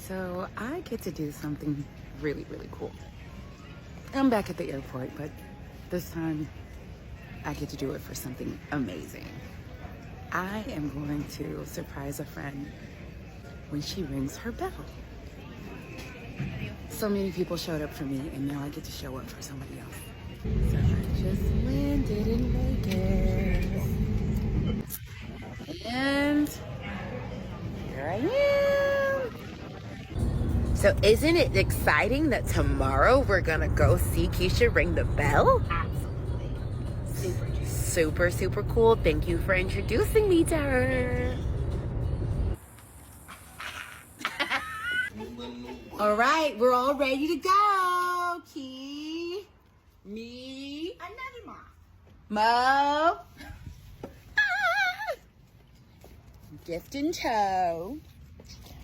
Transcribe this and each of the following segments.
So I get to do something really, really cool. I'm back at the airport, but this time I get to do it for something amazing. I am going to surprise a friend when she rings her bell. So many people showed up for me, and now I get to show up for somebody else. So I just landed in Vegas. And here I am. So isn't it exciting that tomorrow we're gonna go see Keisha ring the bell? Absolutely. Super, super cool. Thank you for introducing me to her. All right, we're all ready to go. Key, me, Another mom. Mo, gift in tow,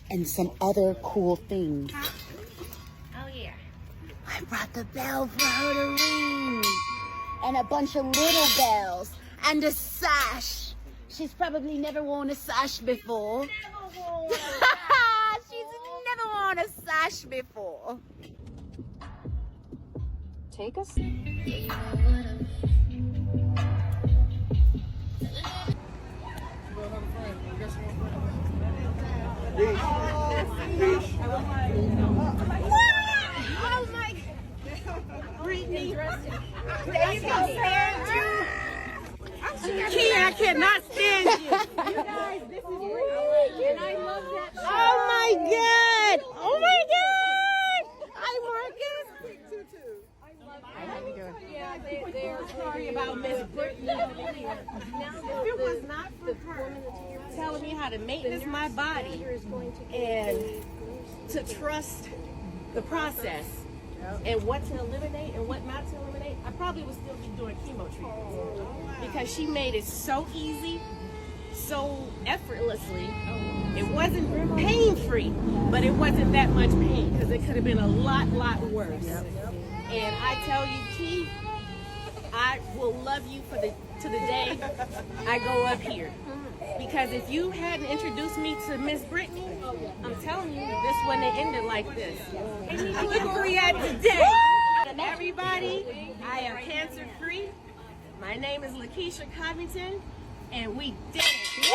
and some other cool things. Oh, yeah. I brought the bell for her to ring, and a bunch of little bells, and a sash. She's probably never worn a sash before. She's never worn a sash before. Take us. Oh, my. Brittany. They stand you. Key, I cannot stand you. You guys, this is Brittany. And I love that show. Oh, my God. Oh, my God. Hi, Marcus. Yeah, they're sorry about Miss Brittany over here. If it was not for her telling me how to maintenance my body and to trust the process and what to eliminate and what not to eliminate, I probably would still be doing chemo treatments because she made it so easy, so effortlessly. It wasn't pain-free, but it wasn't that much pain because it could have been a lot worse. And I tell you, Key, I will love you to the day I go up here. Because if you hadn't introduced me to Miss Brittany, I'm telling you, this wouldn't have ended like this. And look where we at today. Everybody, I am cancer-free. My name is Keisha Covington, and we did it.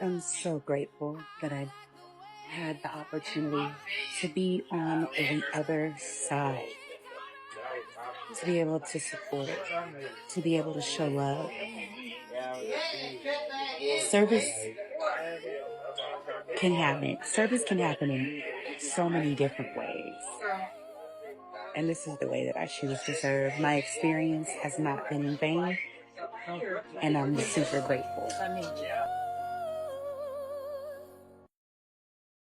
I'm so grateful that I had the opportunity to be on the other side, to be able to support, to be able to show love. Service can happen in so many different ways. And this is the way that I choose to serve. My experience has not been in vain, and I'm super grateful.